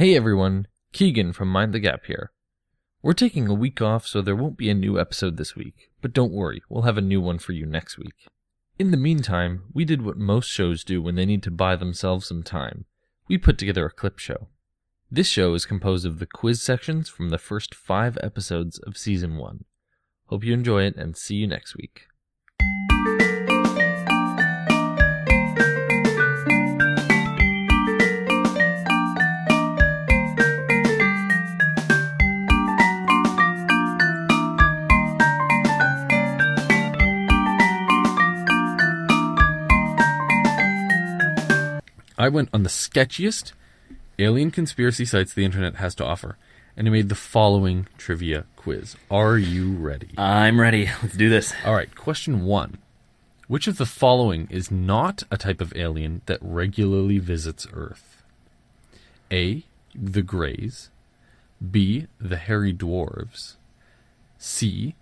Hey everyone, Keegan from Mind the Gap here. We're taking a week off, so there won't be a new episode this week, but don't worry, we'll have a new one for you next week. In the meantime, we did what most shows do when they need to buy themselves some time. We put together a clip show. This show is composed of the quiz sections from the first 5 episodes of Season 1. Hope you enjoy it, and see you next week. I went on the sketchiest alien conspiracy sites the internet has to offer, and I made the following trivia quiz. Are you ready? I'm ready. Let's do this. All right, question 1. Which of the following is not a type of alien that regularly visits Earth? A, the Greys. B, the hairy dwarves. C,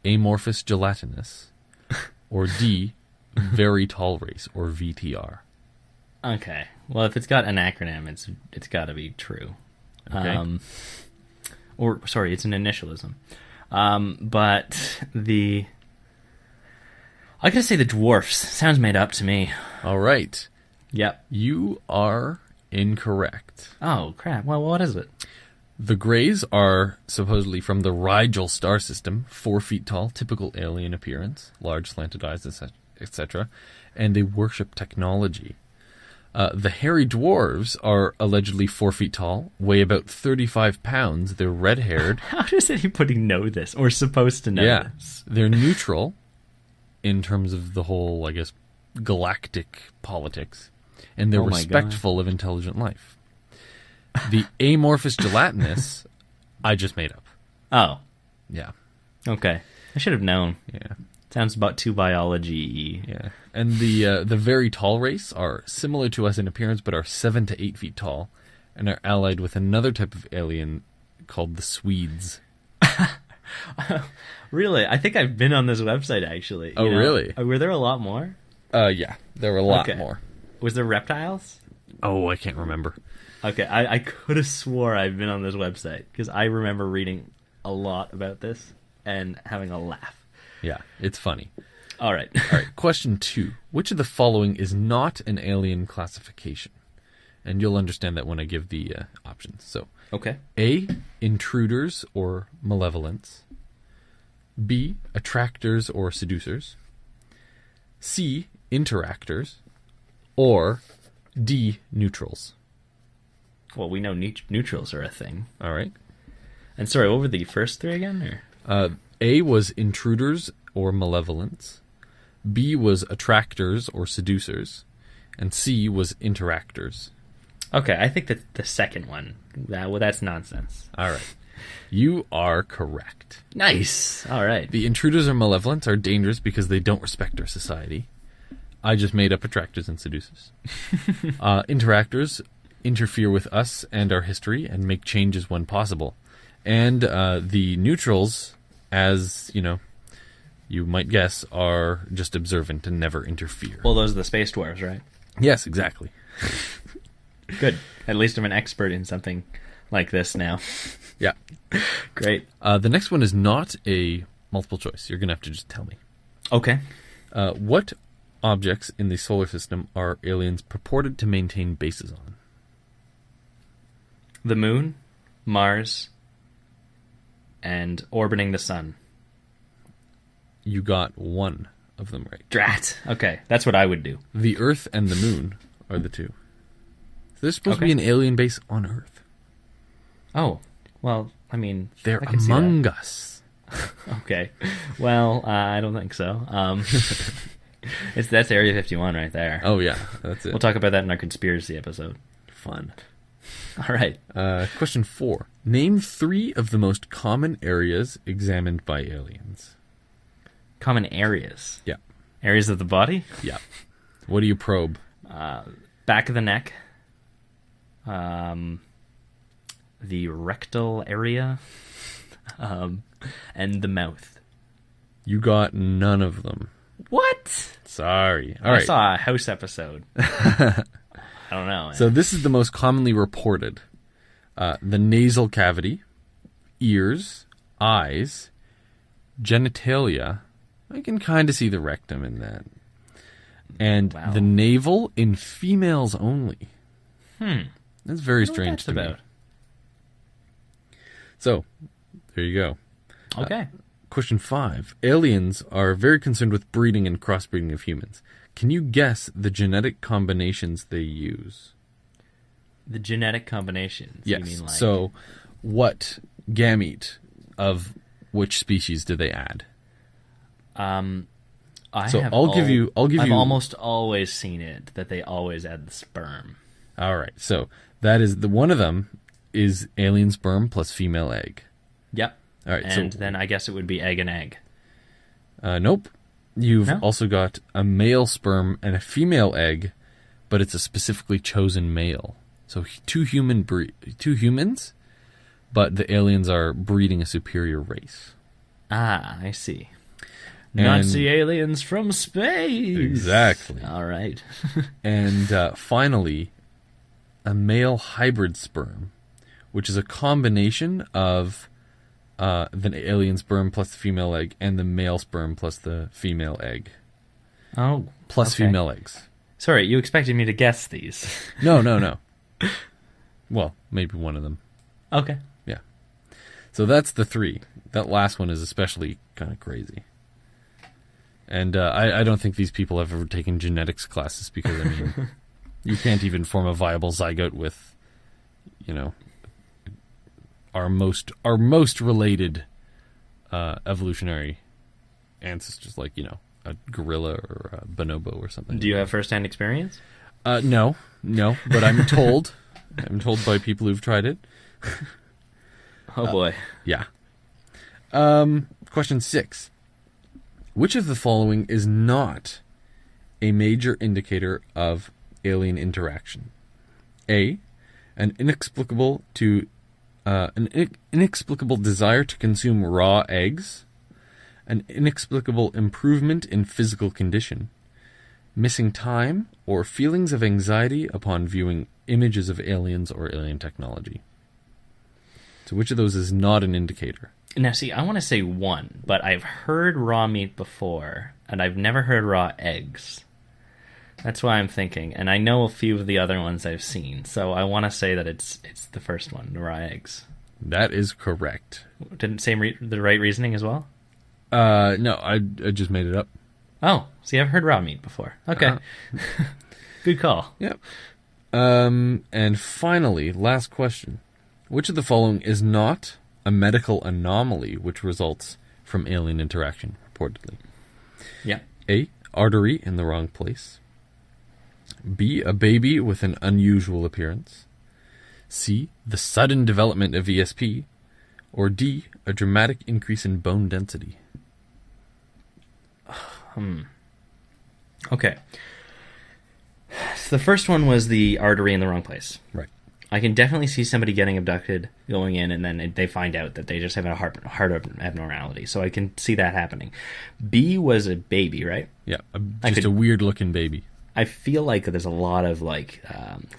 amorphous gelatinous. Or D, very tall race, or VTR. Okay. Well, if it's got an acronym, it's got to be true. Okay. It's an initialism. But I gotta say the dwarfs. Sounds made up to me. All right. Yep. You are incorrect. Oh, crap. Well, what is it? The Greys are supposedly from the Rigel star system, 4 feet tall, typical alien appearance, large slanted eyes, etc., and they worship technology. The hairy dwarves are allegedly 4 feet tall, weigh about 35 pounds. They're red-haired. How does anybody know this, or supposed to know this? They're neutral in terms of the whole, I guess, galactic politics, and they're respectful of intelligent life. The amorphous gelatinous, I just made up. Oh. Yeah. Okay. I should have known. Yeah. Sounds about too biology-y. Yeah. And the very tall race are similar to us in appearance, but are 7 to 8 feet tall, and are allied with another type of alien called the Swedes. Really? I think I've been on this website, actually. Oh, really? Were there a lot more? Yeah. There were a lot more. Was there reptiles? Oh, I can't remember. Okay, I could have swore I've been on this website, because I remember reading a lot about this and having a laugh. Yeah, it's funny. All right. All right, question 2. Which of the following is not an alien classification? And you'll understand that when I give the options. So, okay. A, intruders or malevolents. B, attractors or seducers. C, interactors. Or D, neutrals. Well, we know neutrals are a thing. All right. And sorry, what were the first 3 again? Or? A was intruders or malevolents. B was attractors or seducers. And C was interactors. Okay, I think that the second one, that's nonsense. All right. You are correct. Nice. All right. The intruders or malevolents are dangerous because they don't respect our society. I just made up attractors and seducers. Interactors interfere with us and our history and make changes when possible. And the neutrals, as you might guess, are just observant and never interfere. Well, those are the space dwarves, right? Yes, exactly. Good. At least I'm an expert in something like this now. Yeah. Great. The next one is not a multiple choice. You're going to have to just tell me. Okay. What objects in the solar system are aliens purported to maintain bases on? The moon, Mars, and orbiting the sun. You got one of them right. Drat. Okay, that's what I would do. The Earth and the moon are the two. So there's supposed to be an alien base on Earth. Oh, well, I mean... They're among us. Okay. Well, I don't think so. That's Area 51 right there. Oh, yeah, that's it. We'll talk about that in our conspiracy episode. Fun. All right. Question 4. Name 3 of the most common areas examined by aliens. Common areas? Yeah. Areas of the body? Yeah. What do you probe? Back of the neck. The rectal area. And the mouth. You got none of them. What? Sorry. All I right. saw a House episode. I don't know. So this is the most commonly reported. the nasal cavity, ears, eyes, genitalia. I can kind of see the rectum in that. And Wow. the navel in females only. That's very strange to me. So, there you go. Okay. Question 5. Aliens are very concerned with breeding and crossbreeding of humans. Can you guess the genetic combinations they use? The genetic combinations. Yes. You mean like... So, what gamete of which species do they add? I've almost always seen it that they always add the sperm. All right. So that is one of them is alien sperm plus female egg. Yep. All right. And so then I guess it would be egg and egg. Nope. You've No? also got a male sperm and a female egg, but it's a specifically chosen male. So two humans, but the aliens are breeding a superior race. Ah, I see. And- Nazi aliens from space. Exactly. All right. And finally, a male hybrid sperm, which is a combination of the alien sperm plus the female egg and the male sperm plus the female egg. Oh. Plus okay. female eggs. Sorry, you expected me to guess these. No. Well, maybe one of them. Okay. Yeah. So that's the 3. That last one is especially kind of crazy. And I don't think these people have ever taken genetics classes because, I mean, you can't even form a viable zygote with, our most related evolutionary ancestors, like, a gorilla or a bonobo or something. Do you have first-hand experience? No, but I'm told. I'm told by people who've tried it. Oh, boy. Yeah. Question 6. Which of the following is not a major indicator of alien interaction? A. An inexplicable desire to consume raw eggs. An inexplicable improvement in physical condition. Missing time or feelings of anxiety upon viewing images of aliens or alien technology. So which of those is not an indicator? Now, see, I want to say 1, but I've heard raw meat before, and I've never heard raw eggs. That's why I'm thinking, and I know a few of the other ones I've seen, so I want to say that it's the first one, the raw eggs. That is correct. Didn't say the right reasoning as well? No, I just made it up. Oh, see, I've heard raw meat before. Okay. Good call. Yep. And finally, last question. Which of the following is not a medical anomaly which results from alien interaction, reportedly? Yeah. A. Artery in the wrong place. B. A baby with an unusual appearance. C. The sudden development of ESP. Or D. A dramatic increase in bone density. Okay. So the first one was the artery in the wrong place. Right. I can definitely see somebody getting abducted, going in, and then they find out that they just have a heart abnormality. So I can see that happening. B was a baby, right? Yeah, just a weird-looking baby. I feel like there's a lot of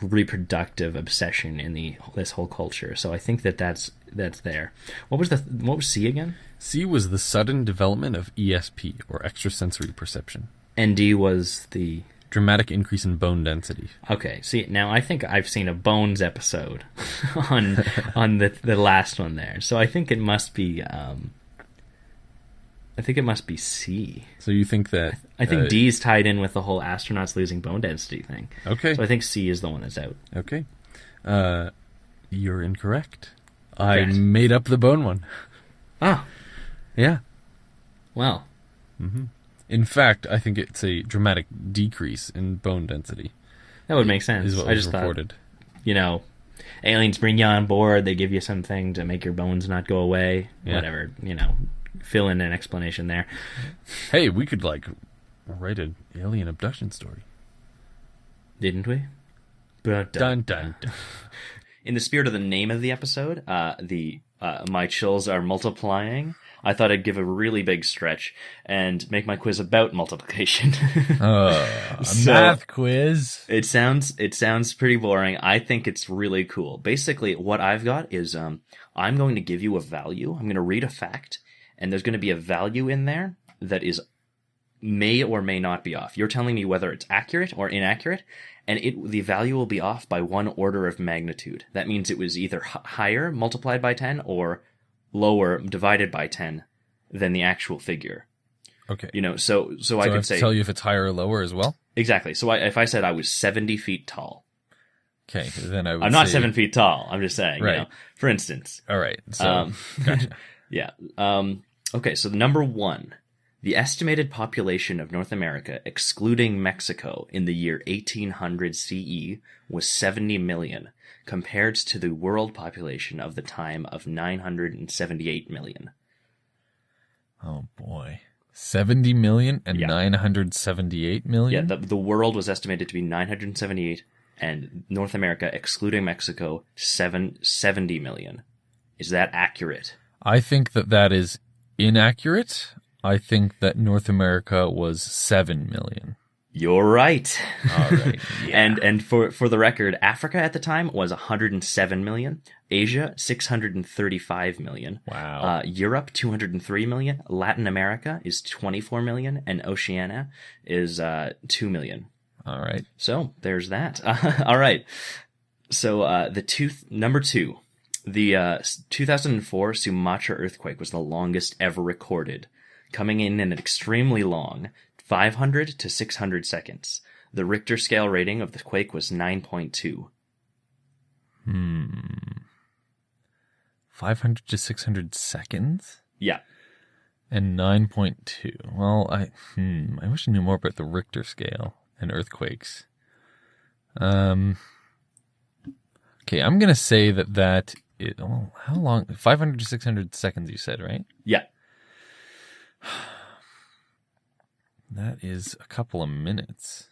reproductive obsession in this whole culture. So I think that's there. What was C again? C was the sudden development of ESP, or extrasensory perception. And D was the dramatic increase in bone density. Okay, see, now I think I've seen a Bones episode on the last one there. So I think it must be C. So you think that I think D's tied in with the whole astronauts losing bone density thing. Okay. So I think C is the one that's out. Okay. You're incorrect. I made up the bone one. Oh. Yeah. Well. Mm-hmm. In fact, I think it's a dramatic decrease in bone density. That would make sense. Is what I was just reported. Thought, aliens bring you on board, they give you something to make your bones not go away. Yeah. Whatever, fill in an explanation there. Hey, we could, write an alien abduction story. Didn't we? Dun, dun, dun. In the spirit of the name of the episode, my chills are multiplying. I thought I'd give a really big stretch and make my quiz about multiplication. A So- math quiz. It sounds pretty boring. I think it's really cool. Basically, what I've got is I'm going to give you a value. I'm going to read a fact, and there's going to be a value in there that is may or may not be off. You're telling me whether it's accurate or inaccurate, and the value will be off by 1 order of magnitude. That means it was either higher multiplied by 10 or lower divided by 10 than the actual figure. Okay. You know, so I I could have say to tell you if it's higher or lower as well. exactly. So if I said I was 70 feet tall, Okay, then I would. I'm not say, 7 feet tall. I'm just saying. Right. You know, for instance. All right. So gotcha. Yeah. Okay. So number 1, the estimated population of North America, excluding Mexico, in the year 1800 CE was 70 million, compared to the world population of the time of 978 million. Oh boy. 70 million and Yeah. 978 million? Yeah, the world was estimated to be 978, and North America, excluding Mexico, 770 million. Is that accurate? I think that is inaccurate. I think that North America was 7 million. You're right. All right. Yeah. And for the record, Africa at the time was 107 million, Asia 635 million, Wow. Europe 203 million, Latin America is 24 million, and Oceania is 2 million. All right. So there's that. All right. So number 2, the 2004 Sumatra earthquake was the longest ever recorded, coming in an extremely long 500 to 600 seconds. The Richter scale rating of the quake was 9.2. 500 to 600 seconds? Yeah. And 9.2. Well, I wish I knew more about the Richter scale and earthquakes. Okay, I'm going to say that how long? 500 to 600 seconds you said, right? Yeah. That is a couple of minutes.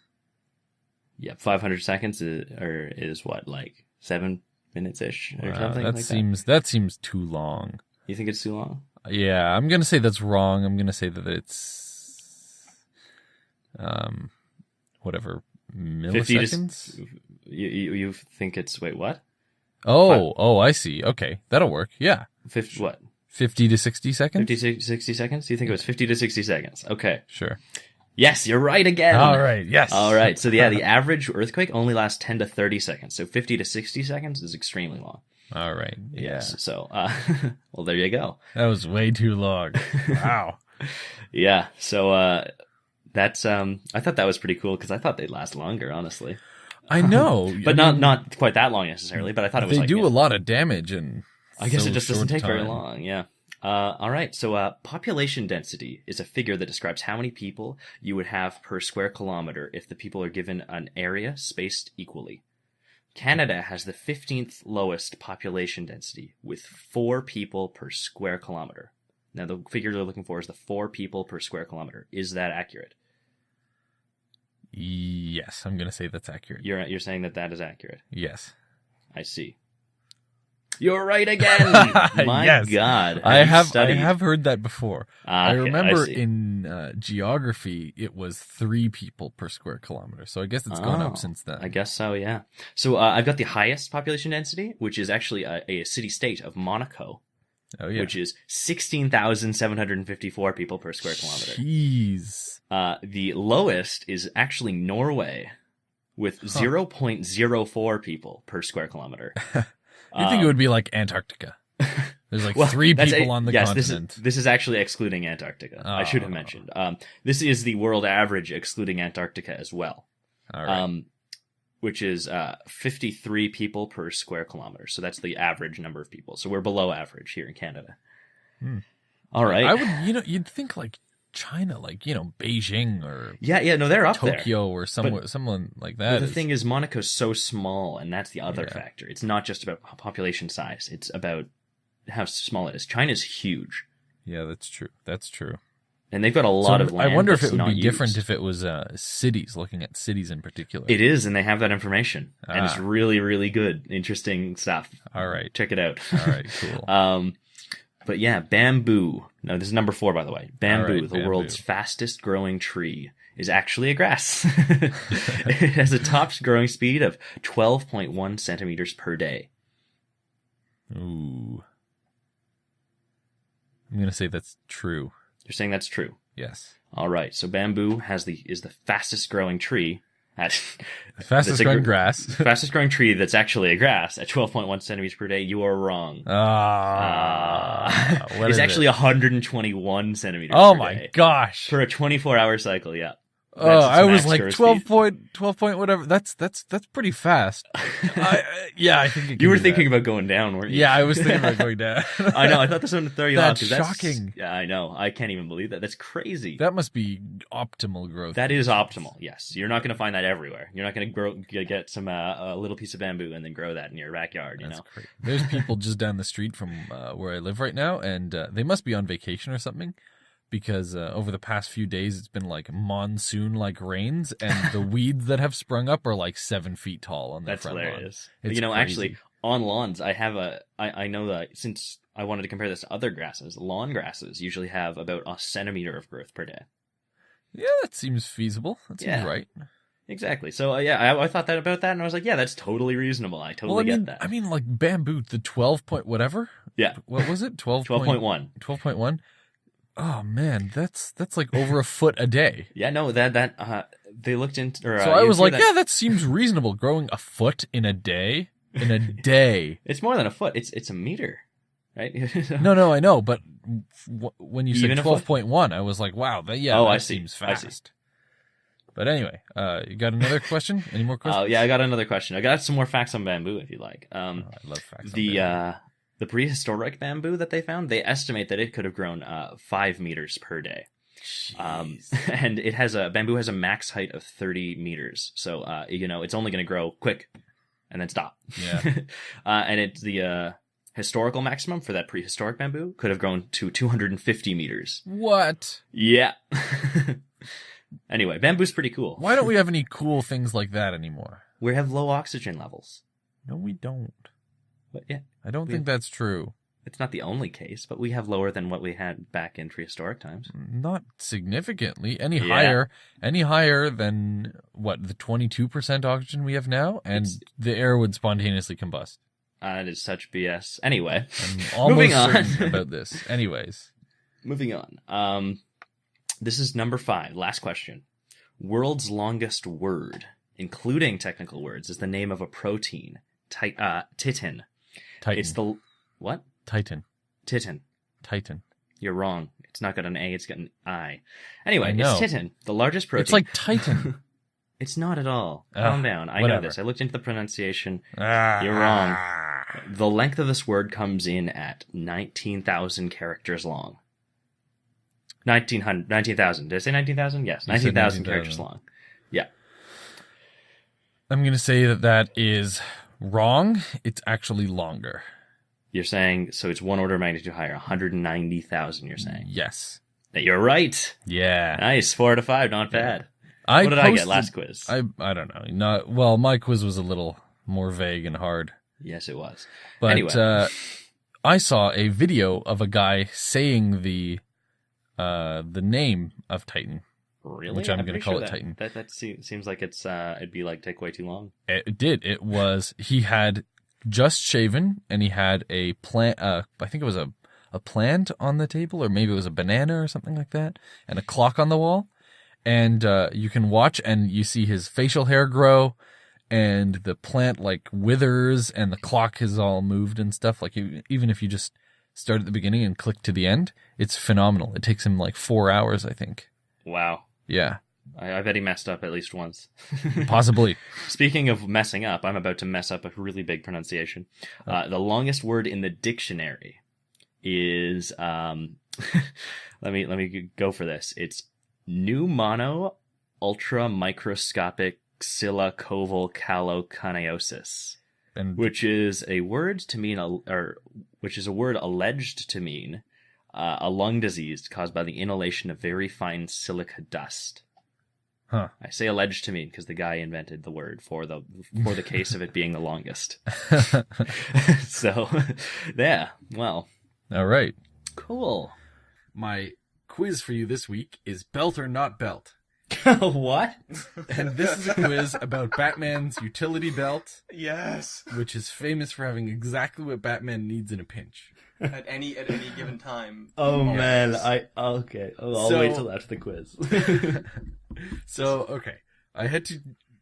Yeah. 500 seconds is what, like 7 minutes ish or Wow, something like that seems too long. You think it's too long? Yeah, I'm going to say that's wrong. I'm going to say that it's whatever, 50 to milliseconds? you think it's, wait, what? Oh, I see. Okay, that'll work. Yeah. 50 what? 50 to 60 seconds? 50 to 60 seconds? Do you think it was 50 to 60 seconds? Okay. Sure. Yes, you're right again. All right, yes. All right. So the average earthquake only lasts 10 to 30 seconds. So 50 to 60 seconds is extremely long. All right. Yeah. Yes. So, well, there you go. That was way too long. Wow. Yeah. So, that's, I thought that was pretty cool because I thought they'd last longer, honestly. I know. But I mean, not quite that long necessarily, but I thought it was they like, do you know, a lot of damage and I guess it just doesn't take very time. long. Yeah. All right. So, population density is a figure that describes how many people you would have per square kilometer if the people are given an area spaced equally. Canada has the 15th lowest population density with 4 people per square kilometer. Now, the figure they're looking for is the 4 people per square kilometer. Is that accurate? Yes, I'm going to say that's accurate. You're saying that is accurate. Yes. I see. You're right again. My Yes. God. I you have studied? heard that before. Ah, I okay, remember see. in geography it was 3 people per square kilometer. So I guess it's gone Oh, up since then. I guess so, yeah. So I've got the highest population density, which is actually a city-state of Monaco, Oh yeah. which is 16,754 people per square kilometer. Jeez. The lowest is actually Norway, with 0.04 people per square kilometer. You'd think it would be like Antarctica. There's like Well, 3 that's people on the yes, continent. This is actually excluding Antarctica. I should have mentioned. This is the world average excluding Antarctica as well. All right. Which is 53 people per square kilometer. So that's the average number of people. So we're below average here in Canada. All right. I would, you'd think like China, like, Beijing or Yeah, no, they're up there. Tokyo or someone like that. But the thing is, Monaco's so small, and that's the other Yeah. factor. It's not just about population size. It's about how small it is. China's huge, Yeah, that's true. That's true. and they've got a lot of land. I wonder if that's it would not be different used. if it was cities, looking at cities in particular. It is, and they have that information, and it's Ah. really, really good, interesting stuff. All right. Check it out. All right, cool. But yeah, bamboo. No, this is number 4, by the way. Bamboo, All right, the bamboo. world's fastest growing tree, is actually a grass. It has a top growing speed of 12.1 centimeters per day. Ooh. I'm going to say that's true. You're saying that's true. Yes. All right. So bamboo is the fastest growing tree at The fastest growing grass. fastest growing tree that's actually a grass at 12.1 centimeters per day. You are wrong. What It's is actually it? 121 centimeters Oh per my day. gosh. For a 24-hour cycle, yeah. Oh, That's its I was max like growth 12 speed. point whatever. That's pretty fast. Yeah, I think it can You were do thinking that. about going down, weren't you? Yeah, I was thinking about going down. I know. I thought this one would throw you off. That's 'cause shocking. Yeah, I know. I can't even believe that. That's crazy. That must be optimal growth. That is optimal. Yes, you're not going to find that everywhere. You're not going to get some a little piece of bamboo and then grow that in your backyard. You That's know. crazy. There's people just down the street from where I live right now, and they must be on vacation or something, because over the past few days it's been like monsoon-like rains, and the weeds that have sprung up are like 7 feet tall on their That's front hilarious. lawn. It's Actually, crazy. on lawns, I know that since I wanted to compare this to other grasses, lawn grasses usually have about a centimeter of growth per day. Yeah, that seems feasible. That seems Yeah. right. Exactly. So I thought that about that, and I was like, yeah, that's totally reasonable. I totally Well, get that. I mean, like bamboo, the 12 point whatever. Yeah. What was it? 12.1. 12.1. Oh man, that's like over a foot a day. Yeah, no, they looked into. Or, So I was like, that, yeah, that seems reasonable. Growing a foot in a day. In a day. it's more than a foot. It's a meter, right? No, I know, but when you Even said a foot? 12.1, I was like, wow, that I see. seems I see. fast. But anyway, you got another question? Any more questions? Yeah, I got another question. I got some more facts on bamboo, if you like. Oh, I love facts. on bamboo. The prehistoric bamboo that they found, they estimate that it could have grown 5 meters per day. Jeez. And bamboo has a max height of 30 meters. So, it's only going to grow quick and then stop. Yeah. And it's the historical maximum for that prehistoric bamboo could have grown to 250 meters. What? Yeah. Anyway, bamboo's pretty cool. Why don't we have any cool things like that anymore? We have low oxygen levels. No, we don't. But yeah, I don't think that's true. it's not the only case, but we have lower than what we had back in prehistoric times. Not significantly. Any Yeah. higher than what, the 22% oxygen we have now, and It's- the air would spontaneously combust. That is such BS. Anyway, I'm almost Moving on. certain about this. Anyways, moving on. This is number 5. Last question. World's longest word, including technical words, is the name of a protein. Titin. Titan. It's the what? Titan. Titin. Titan. You're wrong. It's not got an A. It's got an I. Anyway, I know. it's titin, the largest protein. It's like Titan. It's not at all. Calm down. I know whatever. this. I looked into the pronunciation. You're You're wrong. The length of this word comes in at 19,000 characters long. 19,000. Did I say 19,000? Yes, You said 19,000 19,000. characters long. Yeah. I'm going to say that is wrong. It's actually longer. You're saying, so it's one order of magnitude higher, 190,000, you're saying. Yes. You're right. Yeah. Nice. 4 out of 5. Not bad. I What did I get posted- last quiz? I don't know. My quiz was a little more vague and hard. Yes, it was. But Anyway. I saw a video of a guy saying the name of Titan. Really? Which I'm gonna pretty call it that, Titan. That seems like it'd be like take way too long. It did. It was, he had just shaven, and he had a plant, I think it was a plant on the table, or maybe it was a banana or something like that, and a clock on the wall. And you can watch, and you see his facial hair grow, and the plant like withers, and the clock is all moved and stuff. Like, even if you just start at the beginning and click to the end, it's phenomenal. It takes him like 4 hours, I think. Wow. Yeah, I bet he messed up at least once. possibly. Speaking of messing up, I'm about to mess up a really big pronunciation. The longest word in the dictionary is let me go for this. It's pneumono ultra microscopic xylocoval And which is a word to mean which is a word alleged to mean a lung disease caused by the inhalation of very fine silica dust. Huh. I say alleged to mean because the guy invented the word for the case of it being the longest. So, yeah. Well, all right. Cool. My quiz for you this week is Belt or Not Belt. What? And this is a quiz about Batman's utility belt, Yes. which is famous for having exactly what Batman needs in a pinch. At any given time. Oh Yes. man, okay. I'll So- wait till after the quiz. So, okay. I had to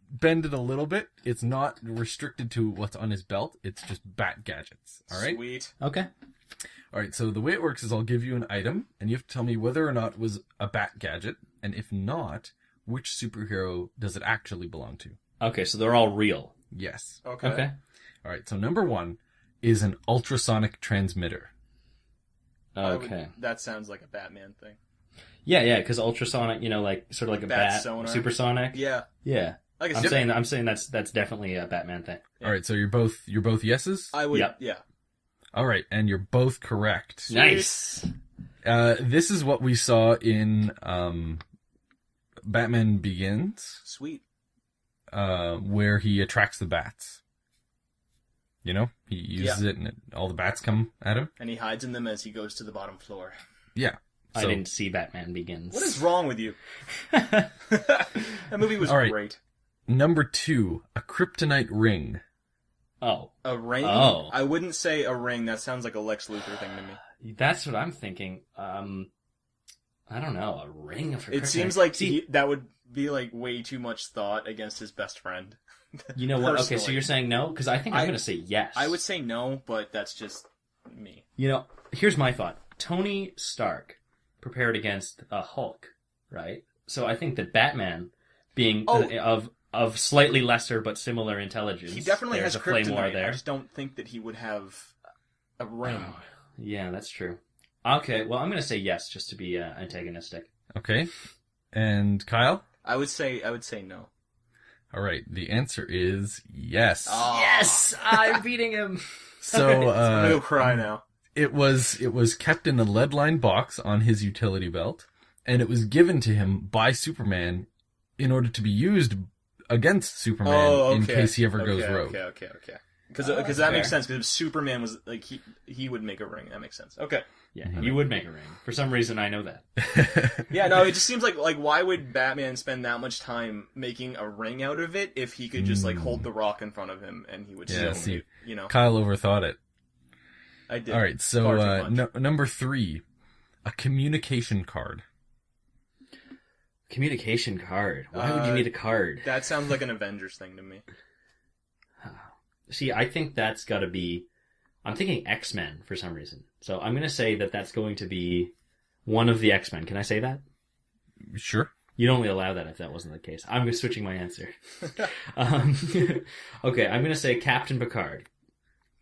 bend it a little bit. It's not restricted to what's on his belt. It's just bat gadgets. All right? Sweet. Okay. All right, so the way it works is I'll give you an item, and you have to tell me whether or not it was a bat gadget, and if not, which superhero does it actually belong to? Okay, so they're all real. Yes. Okay. Okay. All right, so number 1 is an ultrasonic transmitter. Okay. That sounds like a Batman thing. Yeah, because ultrasonic, like sort of like a Bat bat, sonar. supersonic. Yeah. Yeah. Like a I'm saying that's definitely a Batman thing. Yeah. All right, so you're both yeses? I would. Yep. Yeah. All right, and you're both correct. Nice. This is what we saw in Batman Begins, Sweet. where he attracts the bats. You know, he uses it and all the bats come at him. And he hides in them as he goes to the bottom floor. Yeah. I So- didn't see Batman Begins. What is wrong with you? That movie was All right. great. Number 2, a kryptonite ring. Oh, A ring? Oh. I wouldn't say a ring. That sounds like a Lex Luthor thing to me. that's what I'm thinking. I don't know, a ring for It kryptonite. seems like See, that would be like way too much thought against his best friend. you know what? Okay, so personally. you're saying no? Because I think I'm I- going to say yes. I would say no, but that's just me. Here's my thought. Tony Stark prepared against a Hulk, right? So I think that Batman, being of slightly lesser but similar intelligence, He definitely there's has a Claymore kryptonite. there. I just don't think that he would have a ring. Oh, yeah, that's true. Okay, well, I'm going to say yes, just to be antagonistic. Okay. And Kyle? I would say no. All right, the answer is yes. Oh. Yes, I'm beating him. So I'm gonna go cry now. it was kept in a lead-lined box on his utility belt, and it was given to him by Superman in order to be used against Superman in case he ever goes rogue. Okay. Because that makes sense. Because if Superman was like he would make a ring. That makes sense. Okay. Yeah, you would make a ring. For some reason, I know that. Yeah. No, it just seems like why would Batman spend that much time making a ring out of it if he could just like hold the rock in front of him and he would Yeah, still, see, you know. Kyle overthought it. I did. All right, Far so too much. number 3, a communication card. Communication card. Why would you need a card? That sounds like an Avengers thing to me. See, I think that's got to be... I'm thinking X-Men for some reason. So I'm going to say that that's going to be one of the X-Men. Can I say that? Sure. You'd only allow that if that wasn't the case. I'm switching my answer. Okay, I'm going to say Captain Picard.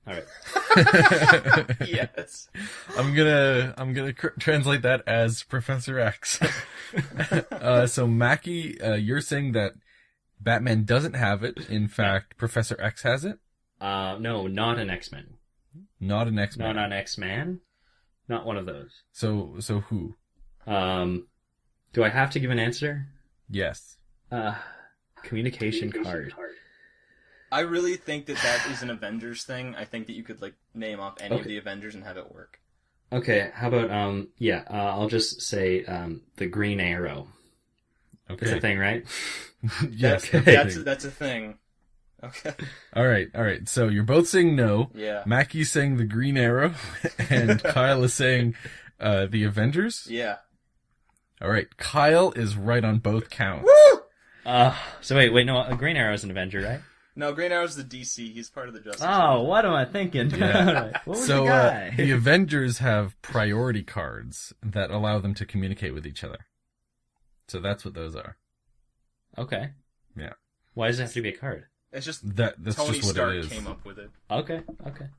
All right. Yes. I'm gonna translate that as Professor X. So Mackie, you're saying that Batman doesn't have it. In fact, Professor X has it. No, not an X-Men. Not an X-Man. Not an X-Man. Not one of those. So who? Do I have to give an answer? Yes. Communication card. I really think that is an Avengers thing. I think that you could like name off any of the Avengers and have it work. Okay, how about I'll just say the Green Arrow. Okay. It's a thing, right? Yes. That's a thing. Okay. All right. So you're both saying no. Yeah. Mackie's saying the Green Arrow, and Kyle is saying the Avengers. Yeah. All right. Kyle is right on both counts. Woo! So wait, no, a Green Arrow is an Avenger, right? No, Green Arrow's the DC. He's part of the Justice. Oh, what am I thinking? Yeah. All right. What was So the guy? the Avengers have priority cards that allow them to communicate with each other. So that's what those are. Okay. Yeah. Why does it have to be a card? It's just That's Tony just what Stark it is. came up with it Okay.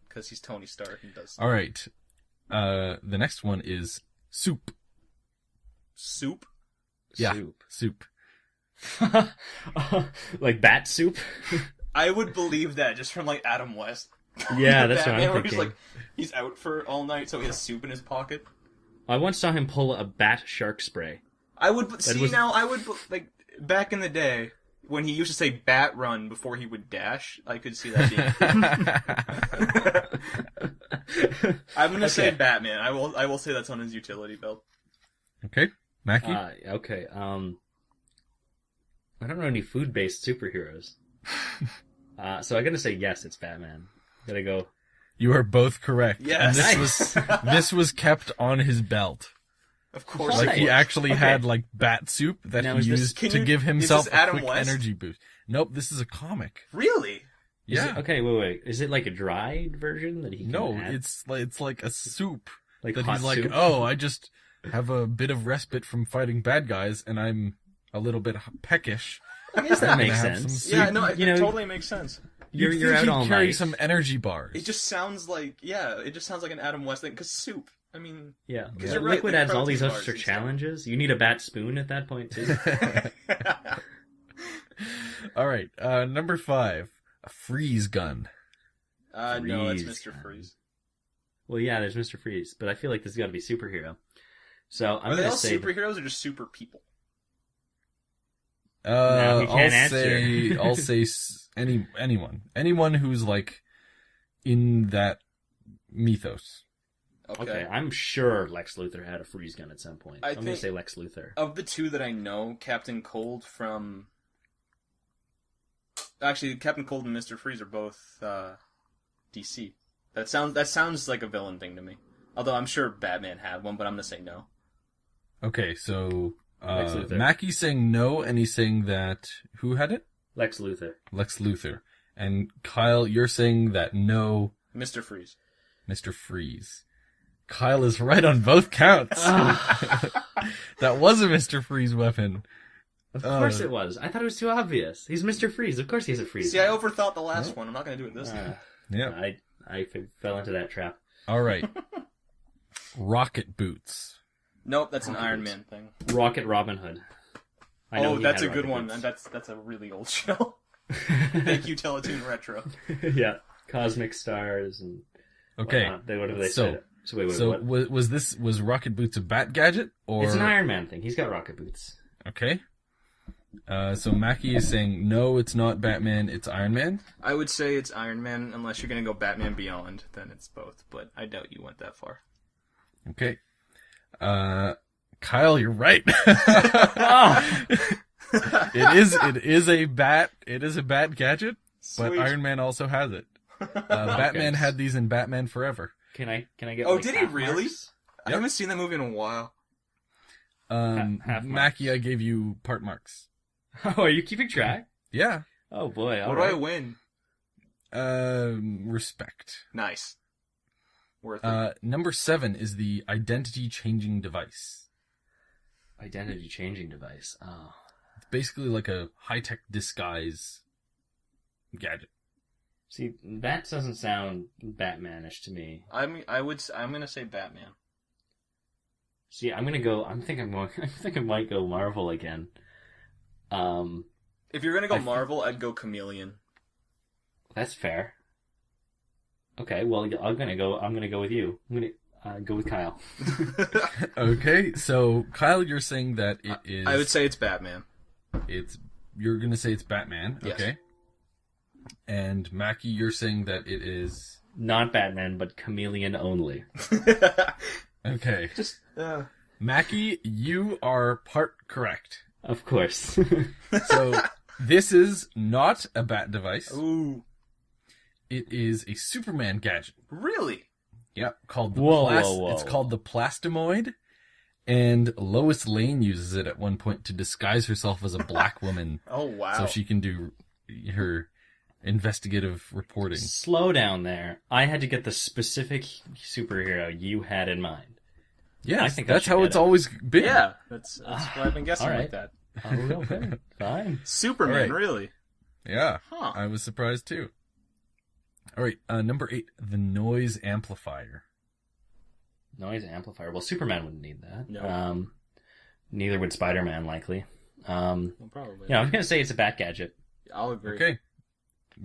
because he's Tony Stark and does All right. The next one is soup. soup. Yeah. Soup. Soup. Like bat soup? I would believe that just from like Adam West. Yeah, that's what Batman, I'm where thinking. he's out for all night, so he has soup in his pocket. I once saw him pull a bat shark spray. I would see was- now. I would like back in the day when he used to say "bat run" before he would dash. I could see that being. I'm gonna say Okay. Batman. I will say that's on his utility belt. Okay, Mackie. Okay. I don't know any food-based superheroes. So I'm gonna say yes, it's Batman. Gotta go. You are both correct. Yes. And Nice. this was kept on his belt. Of course. Like Nice. he actually Okay. had like bat soup that Now, he is this- used can to you- give is himself this a Adam quick West? energy boost. Nope, this is a comic. Really? Is Yeah. it- okay, wait. Is it like a dried version that he can No, add? it's like a soup like that hot he's like, soup? oh, I just have a bit of respite from fighting bad guys, and I'm a little bit peckish. I guess that I'm makes gonna have some sense. soup. Yeah, no, it You know- totally makes sense. You're You'd think out he'd all carry night. some energy bars. It just sounds like an Adam West thing. Because soup. I mean, Yeah, Yeah. you're right, Liquid like adds all these protein extra bars and stuff. challenges. You need a bat spoon at that point too. All right, number 5, a freeze gun. no, it's Freeze. Mr. Freeze. Well, yeah, there's Mr. Freeze, but I feel like this has got to be superhero. So I'm Are they gonna all say superheroes or just super people? No, he can't answer. I'll say anyone who's like in that mythos. okay. I'm sure Lex Luthor had a freeze gun at some point. I I'm gonna think- say Lex Luthor. Of the two that I know, Captain Cold from... Actually, Captain Cold and Mr. Freeze are both DC. That sounds like a villain thing to me. Although I'm sure Batman had one, but I'm gonna say no. Okay, so Lex Luthor. Mackie's saying no, and he's saying that who had it? Lex Luthor. Lex Luthor. And Kyle, you're saying that no, Mr. Freeze. Mr. Freeze. Kyle is right on both counts. That was a Mr. Freeze weapon. Of course it was. I thought it was too obvious. He's Mr. Freeze. Of course he has a freeze See, I gun. overthought the last one. I'm not gonna do it this time. Yeah. I fell into that trap. All right. Rocket boots. Nope, that's an Rocket Iron boots. Man thing. Rocket Robin Hood. I know Oh, he that's a had good rocket one. boots. And that's a really old show. Thank you, Teletoon Retro. Yeah, Cosmic Stars and Okay. whatnot. What have they So- said? So wait, So what? was Rocket Boots a bat gadget or It's an Iron Man thing. He's got rocket boots. Okay. So Mackie is saying no, it's not Batman, it's Iron Man. I would say it's Iron Man, unless you're gonna go Batman Beyond, then it's both. But I doubt you went that far. Okay. Kyle, you're right. Oh! It is a bat gadget, but Sweet. Iron Man also has it. Batman had these in Batman Forever. Can I get? Oh, like, did he half really? marks? I haven't seen that movie in a while. Half Mackie, marks. I gave you part marks. Oh, are you keeping track? Yeah. Oh boy! All What do I right. win? Respect. Nice. Worth it. Number 7 is the identity changing device. Identity changing device. Oh, It's basically like a high tech disguise gadget. see, that doesn't sound Batmanish to me. I'm gonna say Batman. See, I'm gonna go. I think I might go Marvel again. If you're gonna go I think- Marvel, I'd go Chameleon. That's fair. Okay, well, I'm gonna go with you. I'm gonna go with Kyle. Okay, so Kyle, you're saying that it is. I would say it's Batman. You're gonna say it's Batman. Yes. Okay. And Mackie, you're saying that it is. Not Batman, but Chameleon only. Okay. Just Mackie, you are part correct. Of course. So this is not a bat device. ooh, It is a Superman gadget. really? Yep, called the Whoa. It's called the Plastomoid, and Lois Lane uses it at one point to disguise herself as a black woman, Oh wow. so she can do her investigative reporting. Slow down there. I had to get the specific superhero you had in mind. Yes, I think I that's should how get it's it. always been. Yeah, that's why I've been guessing All right. like that. Oh, okay. Fine. Superman, All right. really? Yeah, Huh. I was surprised too. All right, number 8, the noise amplifier. Noise amplifier. Well, Superman wouldn't need that. No. Neither would Spider-Man, likely. Well, probably. Yeah, I was gonna say it's a bat gadget. I'll agree. Okay,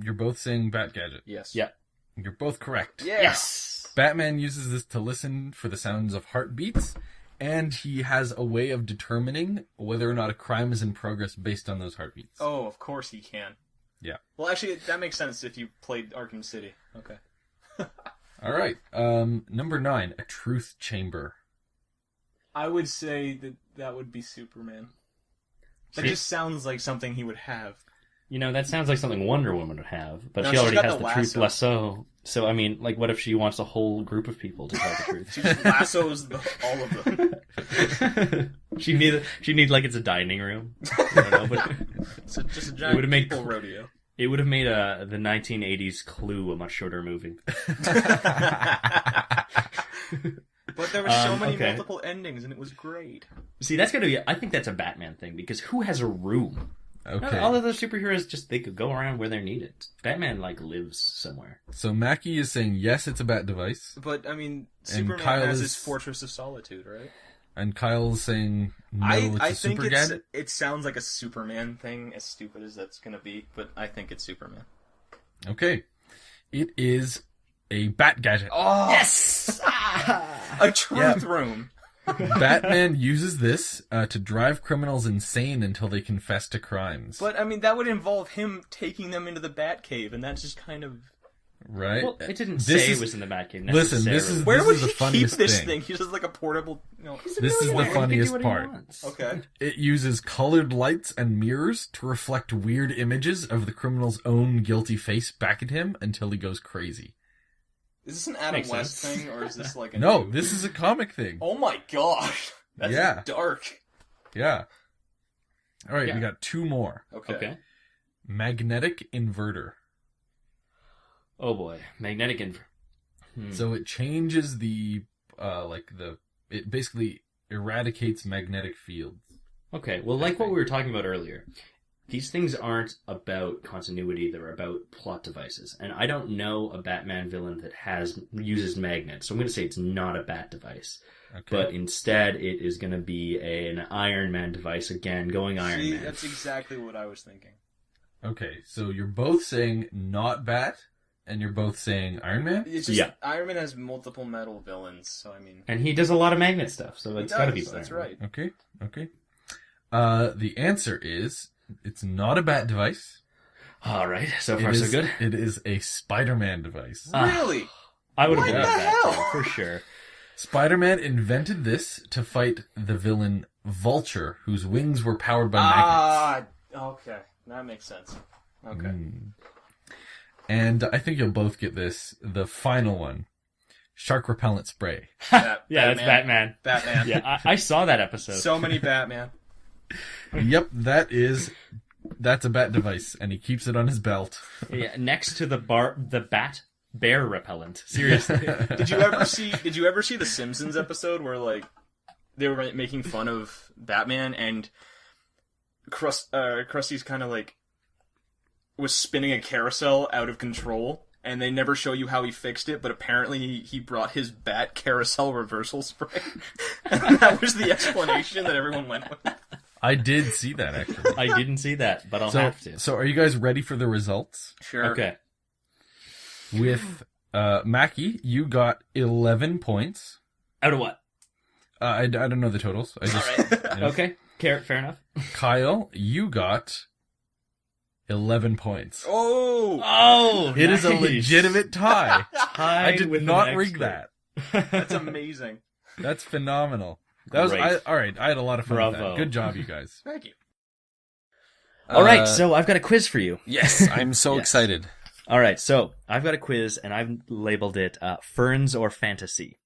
you're both saying bat gadget. Yes. Yeah. You're both correct. Yeah. Yes. Batman uses this to listen for the sounds of heartbeats, and he has a way of determining whether or not a crime is in progress based on those heartbeats. Oh, of course he can. Yeah. Well, actually, that makes sense if you played Arkham City. Okay. All All right. Number 9, a truth chamber. I would say that would be Superman. That just sounds like something he would have. That sounds like something Wonder Woman would have, but No, she she's already got has the the truth lasso. lasso. So, I mean, like, what if she wants a whole group of people to tell the truth? She just lassos all of them. She need like it's a dining room. I don't know, but It's just a giant would've made people rodeo. it would have made the 1980s Clue a much shorter movie. But there were so many okay. multiple endings, and it was great. See, that's gonna be. I think that's a Batman thing because who has a room? Okay. All of the superheroes they could go around where they're needed. Batman lives somewhere. So Mackie is saying yes, it's a bat device, But I mean, Superman Kyle has is- his Fortress of Solitude, right? and Kyle's saying no, I it's a think super gadget. it sounds like a Superman thing, as stupid as that's gonna be. But I think it's Superman. Okay. It is a bat gadget. Oh Yes. a truth room. Batman uses this to drive criminals insane until they confess to crimes. But I mean, that would involve him taking them into the Batcave, and that's just kind of. Right? Well, it didn't This say is- it was in the Batcave. Listen, this necessarily. is- Where would the he keep funniest this thing. thing? He's just like a portable. He's a This is the millionaire. He can do funniest what he part. wants. Okay. It uses colored lights and mirrors to reflect weird images of the criminal's own guilty face back at him until he goes crazy. Is this an Adam Makes West sense. thing, or is this like a No, new- this is a comic thing. Oh my gosh, that's Yeah. dark. Yeah. All right, Yeah. we got 2 more. Okay. Magnetic inverter. Oh boy, magnetic So it changes the it basically eradicates magnetic fields. Okay, well, like what we were talking about earlier, these things aren't about continuity; they're about plot devices. And I don't know a Batman villain that uses magnets, so I'm going to say it's not a bat device. Okay. But instead, it is going to be an Iron Man device again, going Iron See, Man. that's exactly what I was thinking. Okay, so you're both saying not bat, and you're both saying Iron Man? It's just Yeah. Iron Man has multiple metal villains, so I mean, And he does a lot of magnet stuff, so he it's got to be does, that's Iron Man. right. Okay. The answer is it's not a bat device. All right, so It far is, so good. It is a Spider-Man device. Really? I would have What been the with that hell? too, for sure. Spider-Man invented this to fight the villain Vulture, whose wings were powered by magnets. Okay, that makes sense. Okay. And I think you'll both get this. The final one. Shark repellent spray. Yeah, that's Batman. Batman. Yeah, I saw that episode. So many Batman. Yep, that's a bat device, and he keeps it on his belt. Yeah, next to the bat bear repellent. Seriously. Did you ever see the Simpsons episode where like they were making fun of Batman and Krusty's kind of like was spinning a carousel out of control, and they never show you how he fixed it, but apparently he brought his bat carousel reversal spray. And that was the explanation that everyone went with. I did see that, actually. I didn't see that, but I'll have to. So are you guys ready for the results? Sure. Okay. With Mackie, you got 11 points. Out of what? I don't know the totals. I just, Okay. Fair enough. Kyle, you got 11 points. Oh, Oh, It is a nice. legitimate tie. I Tied did with not an rig expert. that. that's amazing. That's phenomenal. That was Great. all right. I had a lot of fun with Bravo. that. Good job, you guys. Thank you. All right, so I've got a quiz for you. Yes, I'm so Yes. excited. All right, so I've got a quiz, and I've labeled it Ferns or Fantasy.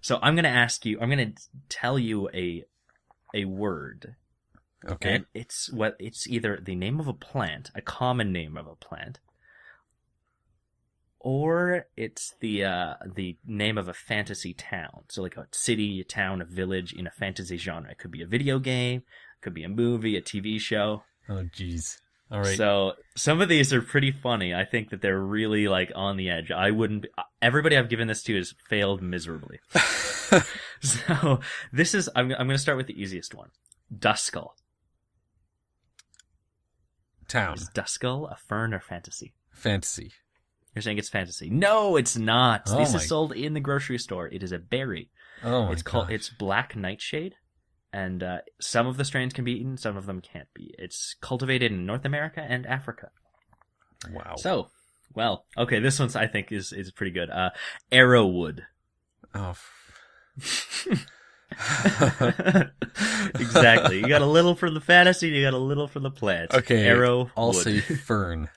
So I'm going to ask you, I'm going to tell you a word. Okay. And it's either the name of a plant, a common name of a plant, or it's the name of a fantasy town. So like a city, a town, a village in a fantasy genre. It could be a video game, it could be a movie, a TV show. Oh, jeez. All right. So some of these are pretty funny. I think that they're really like on the edge. Everybody I've given this to has failed miserably. So this is, I'm going to start with the easiest one. Duskull. Town. Is Duskull a fern or fantasy? Fantasy. You're saying it's fantasy. No, it's not. Oh This my- is sold in the grocery store. It is a berry. Oh, my It's black nightshade. And some of the strains can be eaten, some of them can't be. It's cultivated in North America and Africa. Wow. So, Well, okay, this one's I think is pretty good. Arrowwood. Oh, Exactly. You got a little for the fantasy, you got a little for the plant. okay. Arrowwood. I'll say fern.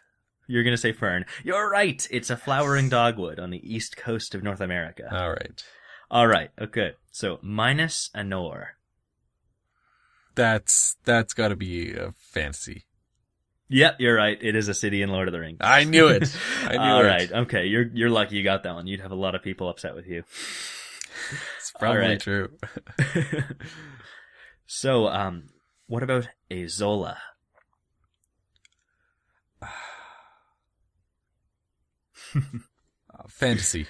You're gonna say fern. You're right. It's a flowering dogwood on the east coast of North America. All right. All right. Okay. So minus a nor. That's got to be a fantasy. Yep, you're right. It is a city in Lord of the Rings. I knew it. I knew All it. right. Okay. You're lucky you got that one. You'd have a lot of people upset with you. It's probably All right. true. So, what about a Zola? Fantasy.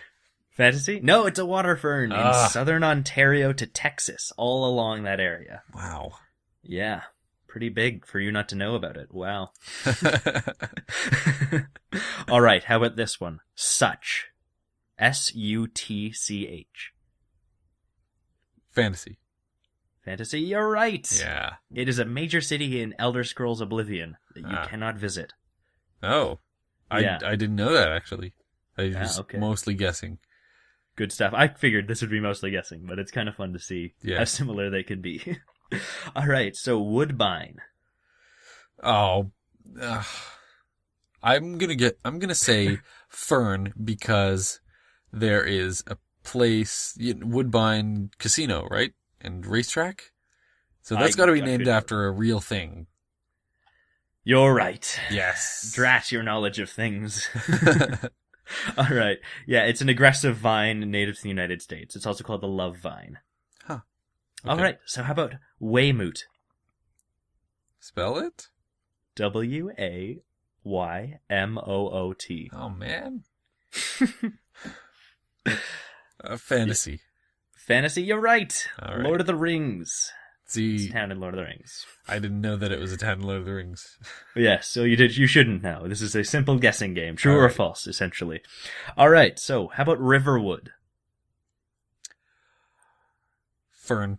Fantasy? No, it's a water fern in Ah. southern Ontario to Texas, all along that area. Wow. Yeah. Pretty big for you not to know about it. Wow. All right. How about this one? Such. Sutch. Fantasy. Fantasy, you're right. Yeah. It is a major city in Elder Scrolls Oblivion that you Ah. cannot visit. Oh. Yeah. I didn't know that, actually. I was okay. mostly guessing. Good stuff. I figured this would be mostly guessing, but it's kind of fun to see Yeah. how similar they can be. All right, so Woodbine. Oh. I'm gonna say fern because there is a place, Woodbine Casino, right? And racetrack? So that's got to be named after a real thing. You're right. Yes. Drat your knowledge of things. All right. Yeah, it's an aggressive vine native to the United States. It's also called the love vine. Huh. All Okay. right, so how about Weymouth? Spell it? Waymoot. Oh, man. Fantasy. Fantasy, you're right. All right. Lord of the Rings. It's See, a town in Lord of the Rings. I didn't know that it was a town in Lord of the Rings. Yes, so you shouldn't know. This is a simple guessing game. True All or right. false, essentially. All right, so how about Riverwood? Fern.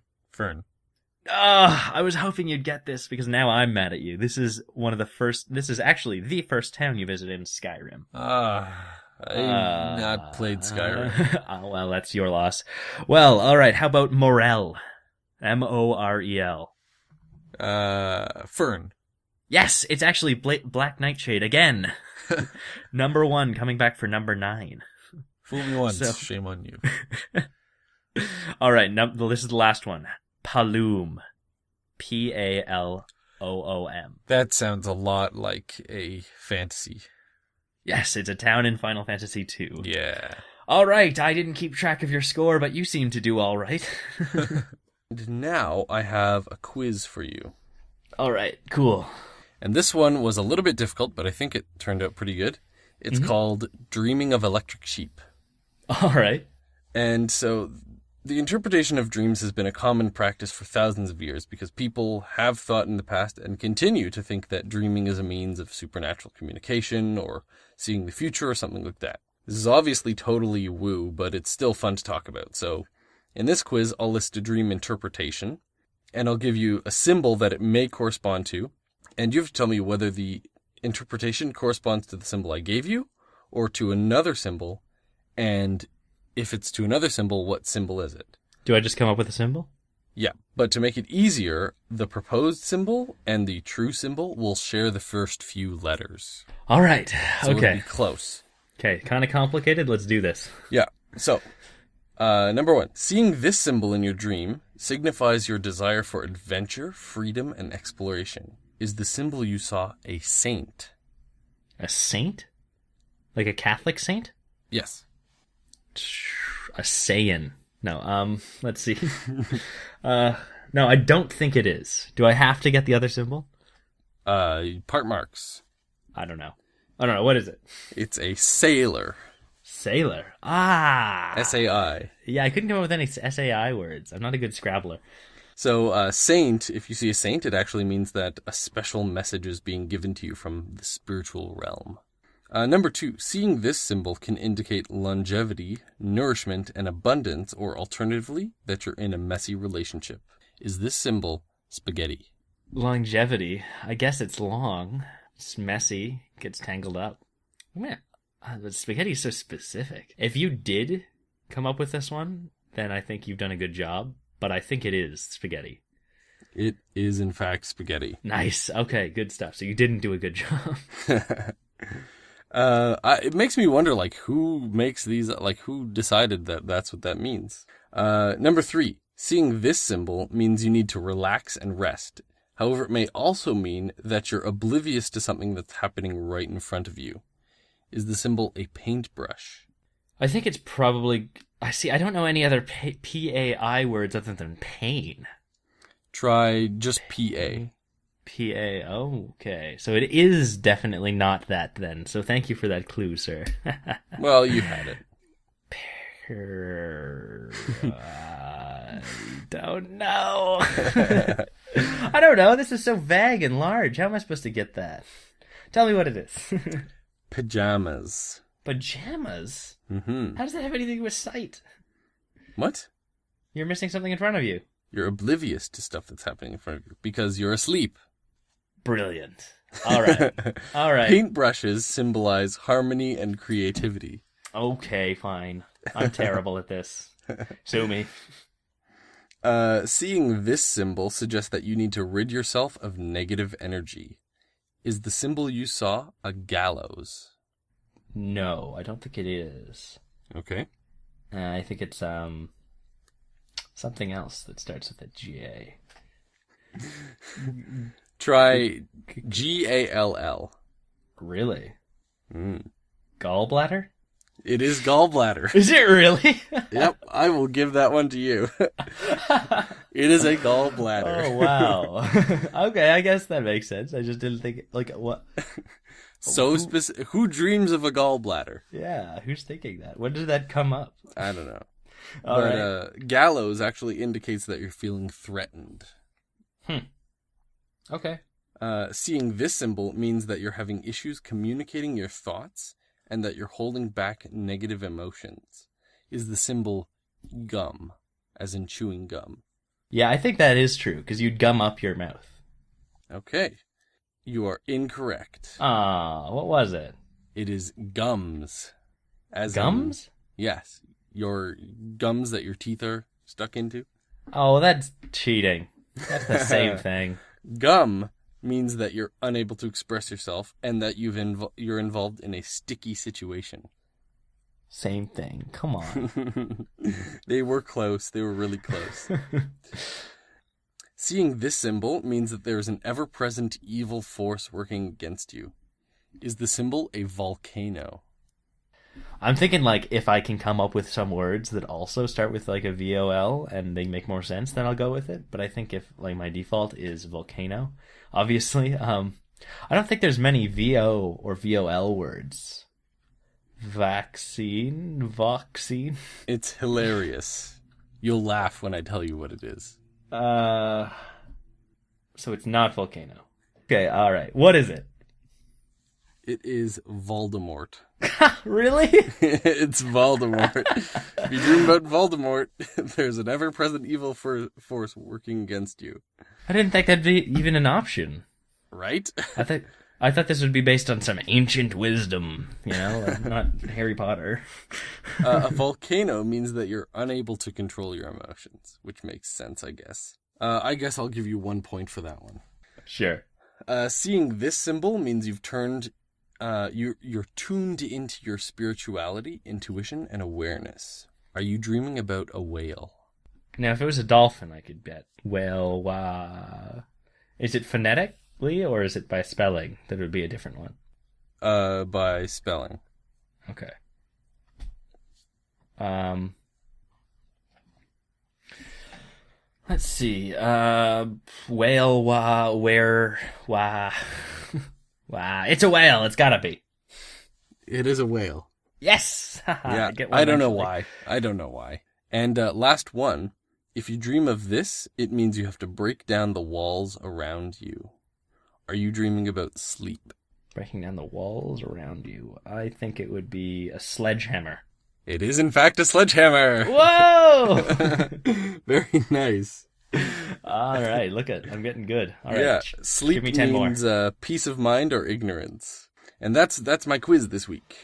I was hoping you'd get this because now I'm mad at you. This is actually the first town you visited in Skyrim. I've not played Skyrim. Oh, well, that's your loss. Well, all right, how about Morel? Morel. Fern. Yes, it's actually Black Nightshade again. Number 1 coming back for number 9. Fool me once, So- shame on you. All right, this is the last one. Paloom. Paloom. That sounds a lot like a fantasy. Yes, it's a town in Final Fantasy II. Yeah. All right, I didn't keep track of your score, but you seem to do all right. And now I have a quiz for you. All right, cool. And this one was a little bit difficult, but I think it turned out pretty good. It's called Dreaming of Electric Sheep. All right. And so the interpretation of dreams has been a common practice for thousands of years because people have thought in the past and continue to think that dreaming is a means of supernatural communication or seeing the future or something like that. This is obviously totally woo, but it's still fun to talk about. So in this quiz, I'll list a dream interpretation and I'll give you a symbol that it may correspond to. And you have to tell me whether the interpretation corresponds to the symbol I gave you or to another symbol. And if it's to another symbol, what symbol is it? Do I just come up with a symbol? Yeah, but to make it easier, the proposed symbol and the true symbol will share the first few letters. All right. So it'll Okay. be close. Okay, kind of complicated. Let's do this. Yeah, so, number 1. Seeing this symbol in your dream signifies your desire for adventure, freedom, and exploration. Is the symbol you saw a saint? A saint? Like a Catholic saint? Yes. A Saiyan. No, let's see. No, I don't think it is. Do I have to get the other symbol? Part marks. I don't know. What is it? It's a sailor. Sailor. Ah! S-A-I. Yeah, I couldn't come up with any SAI words. I'm not a good Scrabbler. So, saint, if you see a saint, it actually means that a special message is being given to you from the spiritual realm. Number 2, seeing this symbol can indicate longevity, nourishment, and abundance, or alternatively, that you're in a messy relationship. Is this symbol spaghetti? Longevity. I guess it's long. It's messy. Gets tangled up. But spaghetti's so specific. If you did come up with this one, then I think you've done a good job. But I think it is spaghetti. It is, in fact, spaghetti. Nice. Okay, good stuff. So you didn't do a good job. It makes me wonder, like, who makes these, like, who decided that that's what that means? Number 3, seeing this symbol means you need to relax and rest. However, it may also mean that you're oblivious to something that's happening right in front of you. Is the symbol a paintbrush? I think it's probably... I don't know any other PAI words other than pain. Try just PA. PA. Oh, okay. So it is definitely not that then. So thank you for that clue, sir. Well, you had it. I don't know. I don't know. This is so vague and large. How am I supposed to get that? Tell me what it is. Pajamas. Pajamas? Mm-hmm. How does that have anything to do with sight? What? You're missing something in front of you. You're oblivious to stuff that's happening in front of you because you're asleep. Brilliant. All right. All right. Paintbrushes symbolize harmony and creativity. Okay, fine. I'm terrible at this. Sue me. Seeing this symbol suggests that you need to rid yourself of negative energy. Is the symbol you saw a gallows? No, I don't think it is. Okay. I think it's something else that starts with a J. Try GALL. Really? Mm. Gallbladder? It is gallbladder. Is it really? Yep, I will give that one to you. It is a gallbladder. Oh, wow. Okay, I guess that makes sense. I just didn't think, like, what? So specific. Who dreams of a gallbladder? Yeah, who's thinking that? When did that come up? I don't know. All but right. Gallows actually indicates that you're feeling threatened. Okay. Seeing this symbol means that you're having issues communicating your thoughts and that you're holding back negative emotions. Is the symbol gum, as in chewing gum? Yeah, I think that is true, because you'd gum up your mouth. Okay. You are incorrect. What was it? It is gums. As Gums? Yes. Your gums that your teeth are stuck into. Oh, that's cheating. That's the same thing. Gum means that you're unable to express yourself and that you're involved in a sticky situation. Same thing. Come on. They were close. They were really close. Seeing this symbol means that there is an ever-present evil force working against you. Is the symbol a volcano? I'm thinking, like, if I can come up with some words that also start with, like, a VOL and they make more sense, then I'll go with it. But I think if, like, my default is volcano, obviously, I don't think there's many VO or VOL words. Vaccine? It's hilarious. You'll laugh when I tell you what it is. So it's not volcano. Okay, alright. What is it? It is Voldemort. Really? It's Voldemort. If you dream about Voldemort, there's an ever-present evil force working against you. I didn't think that'd be even an option. Right? I thought this would be based on some ancient wisdom, you know, like not Harry Potter. A volcano means that you're unable to control your emotions, which makes sense, I guess. I guess I'll give you 1 point for that one. Sure. Seeing this symbol means you've turned... You're tuned into your spirituality, intuition, and awareness. Are you dreaming about a whale? Now, if it was a dolphin, I could bet. Well, is it phonetically or is it by spelling? That would be a different one. By spelling. Okay. Let's see. Whale, where, it's a whale. It's gotta be. It is a whale. Yes. Yeah. I don't know why. And last one. If you dream of this, it means you have to break down the walls around you. Are you dreaming about sleep? Breaking down the walls around you. I think it would be a sledgehammer. It is, in fact, a sledgehammer. Whoa! Very nice. All right, I'm getting good. All right, yeah, sleep give me 10 means more. Peace of mind or ignorance. And that's my quiz this week.